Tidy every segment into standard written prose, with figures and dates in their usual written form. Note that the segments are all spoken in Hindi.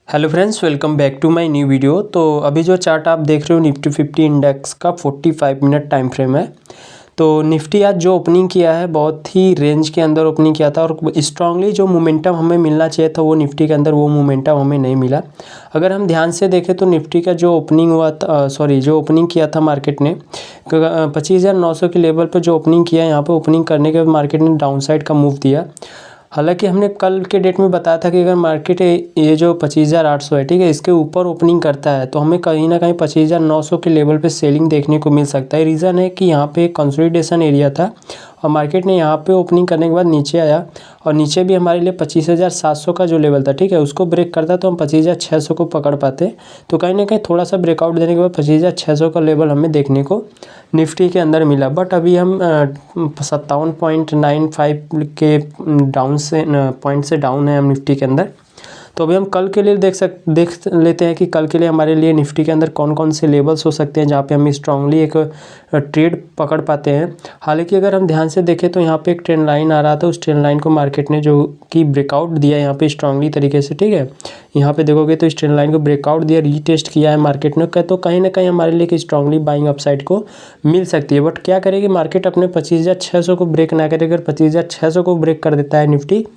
Hello friends, welcome back to my new video. तो अभी जो चार्ट आप देख रहे हो निफ्टी 50 इंडेक्स का 45 मिनट टाइम फ्रेम है। तो निफ्टी आज जो ओपनिंग किया है बहुत ही रेंज के अंदर ओपनिंग किया था और स्ट्रांगली जो मोमेंटम हमें मिलना चाहिए था वो निफ्टी के अंदर वो मोमेंटम हमें नहीं मिला। अगर हम ध्यान से देखें तो निफ्टी का जो ओपनिंग हुआ था जो ओपनिंग किया था मार्केट ने 25,900 के लेवल पर जो ओपनिंग किया, यहाँ पर ओपनिंग करने के बाद मार्केट ने डाउन साइड का मूव दिया। हालांकि हमने कल के डेट में बताया था कि अगर मार्केट ये जो 25,800 है, ठीक है, इसके ऊपर ओपनिंग करता है तो हमें कहीं ना कहीं 25,900 के लेवल पे सेलिंग देखने को मिल सकता है। रीज़न है कि यहाँ पे कंसोलिडेशन एरिया था और मार्केट ने यहाँ पे ओपनिंग करने के बाद नीचे आया और नीचे भी हमारे लिए 25,700 का जो लेवल था, ठीक है, उसको ब्रेक करता तो हम 25,600 को पकड़ पाते। तो कहीं ना कहीं थोड़ा सा ब्रेकआउट देने के बाद 25,600 का लेवल हमें देखने को निफ्टी के अंदर मिला। बट अभी हम 57.95 के डाउन से पॉइंट से डाउन है हम निफ्टी के अंदर। तो अभी हम कल के लिए देख लेते हैं कि कल के लिए हमारे लिए निफ्टी के अंदर कौन कौन से लेवल्स हो सकते हैं जहाँ पे हम स्ट्रांगली एक ट्रेड पकड़ पाते हैं। हालांकि अगर हम ध्यान से देखें तो यहाँ पे एक ट्रेंड लाइन आ रहा था, उस ट्रेंड लाइन को मार्केट ने जो कि ब्रेकआउट दिया यहाँ पे स्ट्रांगली तरीके से, ठीक है। यहाँ पे देखोगे तो इस ट्रेंड लाइन को ब्रेकआउट दिया, रीटेस्ट किया है मार्केट ने, तो कहीं ना कहीं हमारे लिए स्ट्रांगली बाइंग अपसाइड को मिल सकती है। बट क्या करेगी मार्केट अपने 25,600 को ब्रेक ना करे। अगर 25,600 को ब्रेक कर देता है निफ्टी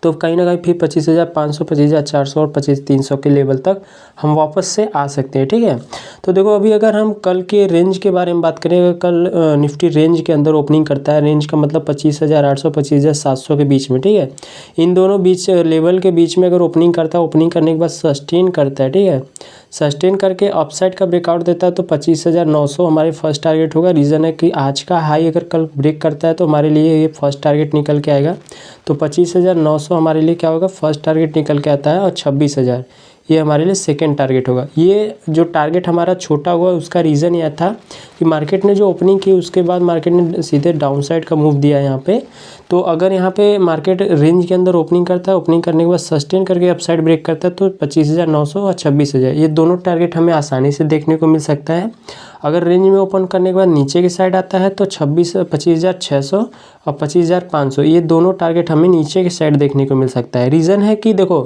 तो कहीं ना कहीं फिर 25,500, 25,400 और 25,300 के लेवल तक हम वापस से आ सकते हैं, ठीक है। तो देखो अभी अगर हम कल के रेंज के बारे में बात करें, अगर कल निफ्टी रेंज के अंदर ओपनिंग करता है, रेंज का मतलब 25,800, 25,700 के बीच में, ठीक है, इन दोनों बीच लेवल के बीच में अगर ओपनिंग करता है, ओपनिंग करने के बाद सस्टेन करता है, ठीक है, सस्टेन करके अपसाइड का ब्रेकआउट देता है तो 25,900 हमारे फर्स्ट टारगेट होगा। रीज़न है कि आज का हाई अगर कल ब्रेक करता है तो हमारे लिए ये फर्स्ट टारगेट निकल के आएगा। तो 25,900 हमारे लिए क्या होगा, फर्स्ट टारगेट निकल के आता है और 26,000 ये हमारे लिए सेकंड टारगेट होगा। ये जो टारगेट हमारा छोटा हुआ उसका रीज़न यह था कि मार्केट ने जो ओपनिंग की उसके बाद मार्केट ने सीधे डाउन साइड का मूव दिया यहाँ पे। तो अगर यहाँ पे मार्केट रेंज के अंदर ओपनिंग करता है, ओपनिंग करने के बाद सस्टेन करके अपसाइड ब्रेक करता है तो 25,900 और 26,000 ये दोनों टारगेट हमें आसानी से देखने को मिल सकता है। अगर रेंज में ओपन करने के बाद नीचे की साइड आता है तो 25,600 और 25,500 ये दोनों टारगेट हमें नीचे की साइड देखने को मिल सकता है। रीज़न है कि देखो,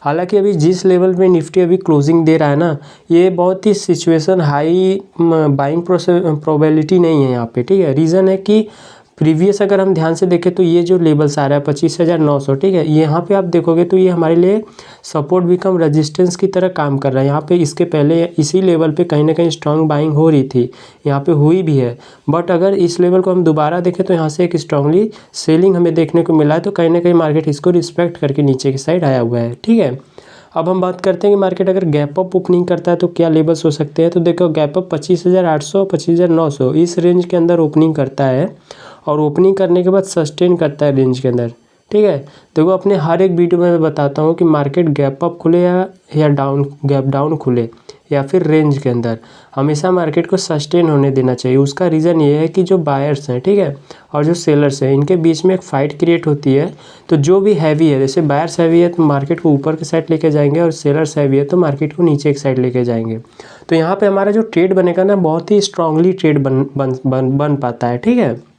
हालांकि अभी जिस लेवल पे निफ्टी अभी क्लोजिंग दे रहा है ना, ये बहुत ही सिचुएशन हाई बाइंग प्रोबेबिलिटी नहीं है यहाँ पे, ठीक है। रीज़न है कि प्रीवियस अगर हम ध्यान से देखें तो ये जो लेवल्स आ रहा है 25,900, ठीक है, यहाँ पे आप देखोगे तो ये हमारे लिए सपोर्ट बिकम रेजिस्टेंस की तरह काम कर रहा है। यहाँ पे इसके पहले इसी लेवल पे कहीं ना कहीं स्ट्रांग बाइंग हो रही थी, यहाँ पे हुई भी है। बट अगर इस लेवल को हम दोबारा देखें तो यहाँ से एक स्ट्रांगली सेलिंग हमें देखने को मिला है। तो कहीं ना कहीं मार्केट इसको रिस्पेक्ट करके नीचे की साइड आया हुआ है, ठीक है। अब हम बात करते हैं कि मार्केट अगर गैप अप ओपनिंग करता है तो क्या लेवल्स हो सकते हैं। तो देखो गैप अप 25,800, 25,900 इस रेंज के अंदर ओपनिंग करता है और ओपनिंग करने के बाद सस्टेन करता है रेंज के अंदर, ठीक है। देखो अपने हर एक वीडियो में मैं बताता हूँ कि मार्केट गैप अप खुले या डाउन, गैप डाउन खुले या फिर रेंज के अंदर हमेशा मार्केट को सस्टेन होने देना चाहिए। उसका रीज़न ये है कि जो बायर्स हैं, ठीक है, और जो सेलर्स हैं, इनके बीच में एक फ़ाइट क्रिएट होती है। तो जो भी हैवी है, जैसे बायर्स हैवी है तो मार्केट को ऊपर की साइड लेके जाएंगे और सेलर्स हैवी है तो मार्केट को नीचे की साइड लेके जाएंगे। तो यहाँ पे हमारा जो ट्रेड बनेगा ना, बहुत ही स्ट्रांगली ट्रेड बन पाता है, ठीक है।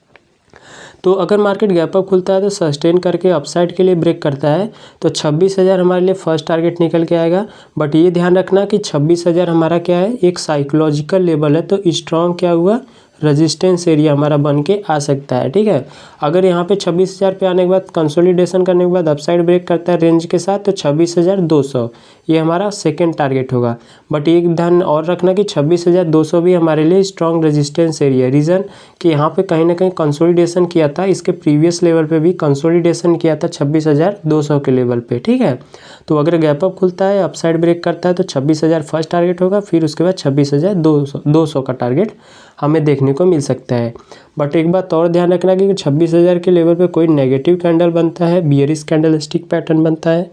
तो अगर मार्केट गैप अप खुलता है तो सस्टेन करके अपसाइड के लिए ब्रेक करता है तो 26,000 हमारे लिए फर्स्ट टारगेट निकल के आएगा। बट ये ध्यान रखना कि 26,000 हमारा क्या है, एक साइकोलॉजिकल लेवल है। तो स्ट्रॉन्ग क्या हुआ, रेजिस्टेंस एरिया हमारा बन के आ सकता है, ठीक है। अगर यहाँ पे 26,000 पे आने के बाद कंसोलिडेशन करने के बाद अपसाइड ब्रेक करता है रेंज के साथ तो 26,200 ये हमारा सेकंड टारगेट होगा। बट एक ध्यान और रखना कि 26,200 भी हमारे लिए स्ट्रॉन्ग रेजिस्टेंस एरिया है। रीज़न कि यहाँ पे कहीं ना कहीं कंसोलिडेशन किया था, इसके प्रीवियस लेवल पे भी कंसोलिडेशन किया था 26,200 के लेवल पे, ठीक है। तो अगर गैप अप खुलता है, अपसाइड ब्रेक करता है तो 26,000 फर्स्ट टारगेट होगा, फिर उसके बाद 26,200 का टारगेट हमें देखने को मिल सकता है। बट एक बात और ध्यान रखना कि 26,000 के लेवल पे कोई नेगेटिव कैंडल बनता है, बियरिश कैंडल स्टिक पैटर्न बनता है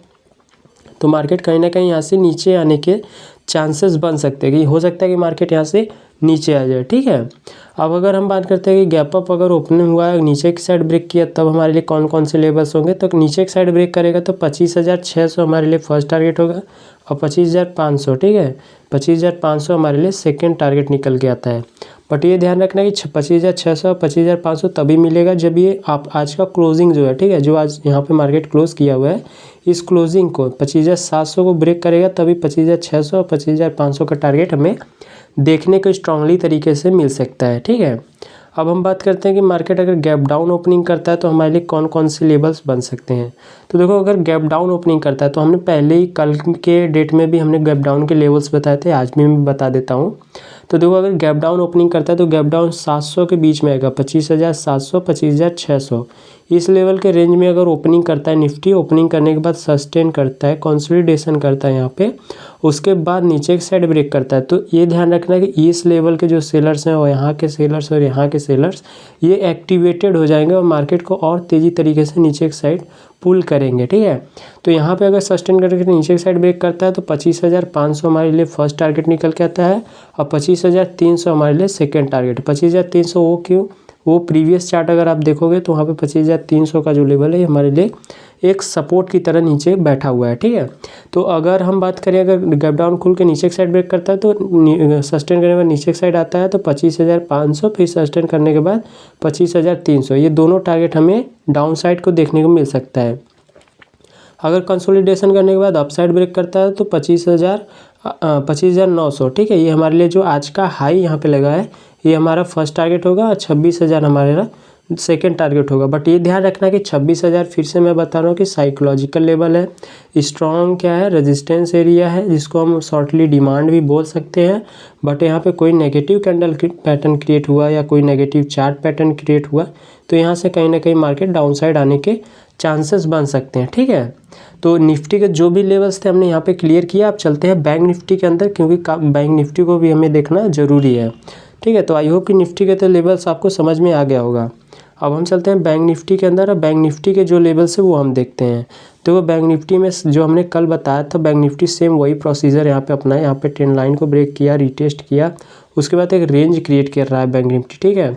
तो मार्केट कहीं ना कहीं यहाँ से नीचे आने के चांसेस बन सकते हैं, कि हो सकता है कि मार्केट यहाँ से नीचे आ जाए, ठीक है। अब अगर हम बात करते हैं कि गैप अप अगर ओपनिंग हुआ है, नीचे की साइड ब्रेक किया, तब हमारे लिए कौन कौन से लेवल्स होंगे। तो नीचे की साइड ब्रेक करेगा तो 25,600 हमारे लिए फर्स्ट टारगेट होगा और 25,500, ठीक है, 25,500 हमारे लिए सेकेंड टारगेट निकल के आता है। बट ये ध्यान रखना कि 25,600 25,500 तभी मिलेगा जब ये आप आज का क्लोजिंग जो है, ठीक है, जो आज यहाँ पे मार्केट क्लोज किया हुआ है, इस क्लोजिंग को 25,700 को ब्रेक करेगा तभी 25,600 और 25,500 का टारगेट हमें देखने को स्ट्रांगली तरीके से मिल सकता है, ठीक है। अब हम बात करते हैं कि मार्केट अगर गैप डाउन ओपनिंग करता है तो हमारे लिए कौन कौन से लेवल्स बन सकते हैं। तो देखो, अगर गैप डाउन ओपनिंग करता है तो हमने पहले ही कल के डेट में भी हमने गैप डाउन के लेवल्स बताए थे, आज भी मैं बता देता हूँ। तो देखो, अगर गैप डाउन ओपनिंग करता है तो गैप डाउन 700 के बीच में आएगा, 25,700 25,600 इस लेवल के रेंज में अगर ओपनिंग करता है निफ्टी, ओपनिंग करने के बाद सस्टेन करता है, कंसोलिडेशन करता है यहाँ पे, उसके बाद नीचे की साइड ब्रेक करता है, तो ये ध्यान रखना है कि इस लेवल के जो सेलर्स हैं और यहाँ के सेलर्स और यहाँ के सेलर्स ये एक्टिवेटेड हो जाएंगे और मार्केट को और तेज़ी तरीके से नीचे की साइड पुल करेंगे, ठीक है। तो यहाँ पे अगर सस्टेन करके नीचे की साइड ब्रेक करता है तो 25,500 हमारे लिए फर्स्ट टारगेट निकल के आता है और 25,300 हमारे लिए सेकेंड टारगेट। 25,300 वो क्यों, वो प्रीवियस चार्ट अगर आप देखोगे तो वहाँ पे 25,300 का जो लेवल है हमारे लिए एक सपोर्ट की तरह नीचे बैठा हुआ है, ठीक है। तो अगर हम बात करें, अगर गैप डाउन खुल के नीचे की साइड ब्रेक करता है तो सस्टेन करने के बाद नीचे की साइड आता है तो 25,500, फिर सस्टेन करने के बाद 25,300, ये दोनों टारगेट हमें डाउन साइड को देखने को मिल सकता है। अगर कंसोलिडेशन करने के बाद अपसाइड ब्रेक करता है तो 25,900, ठीक है, ये हमारे लिए जो आज का हाई यहाँ पे लगा है ये हमारा फर्स्ट टारगेट होगा और 26,000 हमारा सेकेंड टारगेट होगा। बट ये ध्यान रखना कि 26,000 फिर से मैं बता रहा हूँ कि साइकोलॉजिकल लेवल है, स्ट्रॉन्ग क्या है, रेजिस्टेंस एरिया है, जिसको हम शॉर्टली डिमांड भी बोल सकते हैं। बट यहाँ पे कोई नेगेटिव कैंडल पैटर्न क्रिएट हुआ या कोई नेगेटिव चार्ट पैटर्न क्रिएट हुआ तो यहाँ से कहीं ना कहीं मार्केट डाउन साइड आने के चांसेस बन सकते हैं, ठीक है। तो निफ्टी के जो भी लेवल्स थे हमने यहाँ पे क्लियर किया। अब चलते हैं बैंक निफ्टी के अंदर, क्योंकि बैंक निफ्टी को भी हमें देखना ज़रूरी है, ठीक है। तो आई होप कि निफ्टी के तो लेवल्स आपको समझ में आ गया होगा। अब हम चलते हैं बैंक निफ्टी के अंदर और बैंक निफ्टी के जो लेवल्स है वो हम देखते हैं। तो वो बैंक निफ्टी में जो हमने कल बताया था, बैंक निफ्टी सेम वही प्रोसीजर यहाँ पे अपना है। यहाँ पे ट्रेंड लाइन को ब्रेक किया, रीटेस्ट किया, उसके बाद एक रेंज क्रिएट कर रहा है बैंक निफ्टी, ठीक है।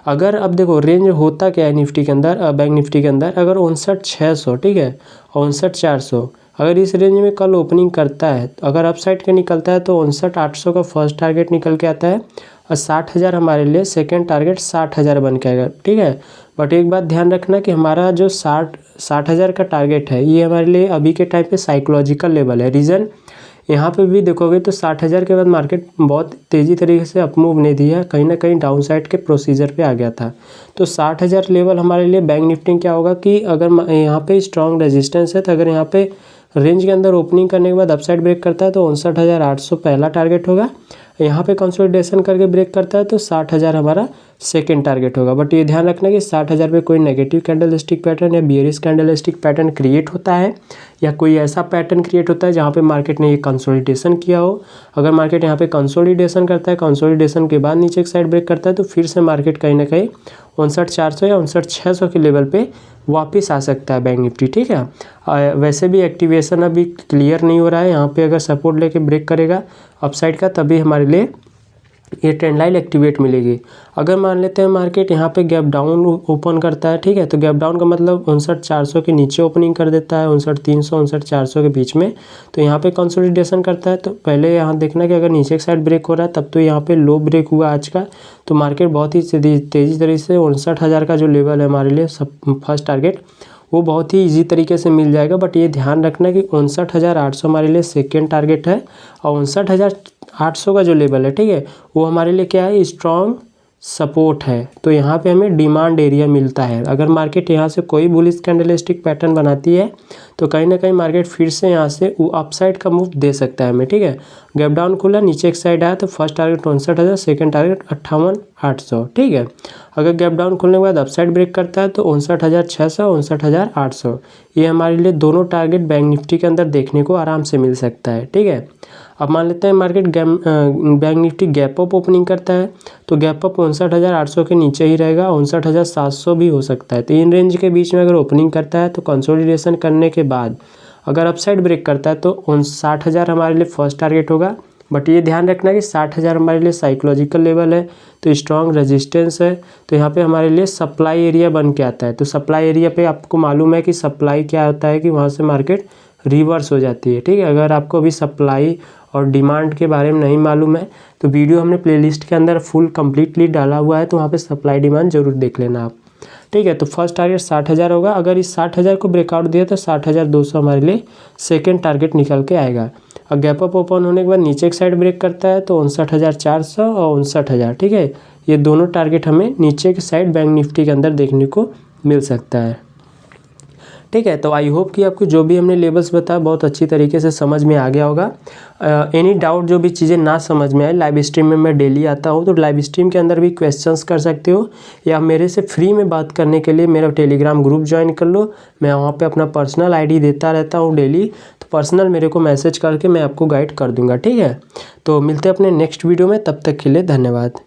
अगर अब देखो रेंज होता क्या है निफ्टी के अंदर, बैंक निफ्टी के अंदर अगर 59,600, ठीक है, और 59,400 अगर इस रेंज में कल ओपनिंग करता है, अगर अपसाइड का निकलता है तो 59,800 का फर्स्ट टारगेट निकल के आता है और 60,000 हमारे लिए सेकेंड टारगेट 60,000 बन के आएगा, ठीक है। बट एक बात ध्यान रखना कि हमारा जो 60,000 का टारगेट है ये हमारे लिए अभी के टाइम पे साइकोलॉजिकल लेवल है। रीज़न यहाँ पे भी देखोगे तो 60,000 के बाद मार्केट बहुत तेज़ी तरीके से अपमूव नहीं दिया, कहीं ना कहीं डाउन साइड के प्रोसीजर पे आ गया था। तो 60,000 लेवल हमारे लिए बैंक निफ्टी क्या होगा कि अगर यहाँ पे स्ट्रॉन्ग रेजिस्टेंस है तो अगर यहाँ पे रेंज के अंदर ओपनिंग करने के बाद अपसाइड ब्रेक करता है तो 59,800 पहला टारगेट होगा, यहाँ पे कंसोलिडेशन करके ब्रेक करता है तो 60,000 हमारा सेकेंड टारगेट होगा। बट ये ध्यान रखना कि 60,000 पे कोई नेगेटिव कैंडलस्टिक पैटर्न या बियरिश कैंडलस्टिक पैटर्न क्रिएट होता है या कोई ऐसा पैटर्न क्रिएट होता है जहाँ पे मार्केट ने ये कंसोलिडेशन किया हो। अगर मार्केट यहाँ पे कंसोलिडेशन करता है, कंसोलिडेशन के बाद नीचे की साइड ब्रेक करता है तो फिर से मार्केट कहीं ना कहीं 59,400 या 59,600 के लेवल पे वापस आ सकता है बैंक निफ्टी, ठीक है। वैसे भी एक्टिवेशन अभी क्लियर नहीं हो रहा है, यहाँ पे अगर सपोर्ट लेके ब्रेक करेगा अपसाइड का तभी हमारे लिए ये ट्रेंड लाइन एक्टिवेट मिलेगी। अगर मान लेते हैं मार्केट यहाँ पे गैप डाउन ओपन करता है, ठीक है, तो गैप डाउन का मतलब 59,400 के नीचे ओपनिंग कर देता है, 59,300 59,400 के बीच में, तो यहाँ पे कंसोलिडेशन करता है। तो पहले यहाँ देखना कि अगर नीचे की साइड ब्रेक हो रहा है तब तो यहाँ पे लो ब्रेक हुआ आज का, तो मार्केट बहुत ही तेज़ी तरीके से 59,000 का जो लेवल है हमारे लिए फर्स्ट टारगेट वो बहुत ही इजी तरीके से मिल जाएगा। बट ये ध्यान रखना कि 59,800 हमारे लिए सेकेंड टारगेट है और 59,800 का जो लेवल है, ठीक है, वो हमारे लिए क्या है, स्ट्रॉन्ग सपोर्ट है। तो यहाँ पे हमें डिमांड एरिया मिलता है। अगर मार्केट यहाँ से कोई बुलिश कैंडलस्टिक पैटर्न बनाती है तो कहीं ना कहीं मार्केट फिर से यहाँ से वो अपसाइड का मूव दे सकता है हमें, ठीक है। गैप डाउन खुला, नीचे एक साइड आया तो फर्स्ट टारगेट 59,000, सेकेंड टारगेट 58,800, ठीक है। अगर गैप डाउन खुलने के बाद अपसाइड ब्रेक करता है तो 59,600 59,800 ये हमारे लिए दोनों टारगेट बैंक निफ्टी के अंदर देखने को आराम से मिल सकता है, ठीक है। अब मान लेते हैं market bank Nifty gap up opening करता है तो गैप अप 59,800 के नीचे ही रहेगा, 59,700 भी हो सकता है। तो इन रेंज के बीच में अगर ओपनिंग करता है तो कंसोलिडेशन करने के बाद अगर अपसाइड ब्रेक करता है तो 60,000 हमारे लिए फर्स्ट टारगेट होगा। बट ये ध्यान रखना कि 60,000 हमारे लिए साइकोलॉजिकल लेवल है, तो स्ट्रॉन्ग रेजिस्टेंस है, तो यहाँ पे हमारे लिए सप्लाई एरिया बन के आता है। तो सप्लाई एरिया पे आपको मालूम है कि सप्लाई क्या होता है कि वहाँ से मार्केट रिवर्स हो जाती है। ठीक है, अगर आपको अभी सप्लाई और डिमांड के बारे में नहीं मालूम है तो वीडियो हमने प्लेलिस्ट के अंदर फुल कम्प्लीटली डाला हुआ है, तो वहाँ पे सप्लाई डिमांड जरूर देख लेना आप। ठीक है, तो फर्स्ट टारगेट 60,000 होगा। अगर इस 60,000 को ब्रेकआउट दिया तो 60,200 हमारे लिए सेकेंड टारगेट निकल के आएगा। और गैप अप ओपन होने के बाद नीचे की साइड ब्रेक करता है तो 59,400 और 59,000। ठीक है, ये दोनों टारगेट हमें नीचे की साइड बैंक निफ्टी के अंदर देखने को मिल सकता है। ठीक है, तो आई होप कि आपको जो भी हमने लेवल्स बताया बहुत अच्छी तरीके से समझ में आ गया होगा। एनी डाउट, जो भी चीज़ें ना समझ में आए, लाइव स्ट्रीम में मैं डेली आता हूँ, तो लाइव स्ट्रीम के अंदर भी क्वेश्चंस कर सकते हो, या मेरे से फ्री में बात करने के लिए मेरा टेलीग्राम ग्रुप ज्वाइन कर लो। मैं वहाँ पे अपना पर्सनल आईडी देता रहता हूँ डेली, तो पर्सनल मेरे को मैसेज करके मैं आपको गाइड कर दूँगा। ठीक है, तो मिलते हैं अपने नेक्स्ट वीडियो में, तब तक के लिए धन्यवाद।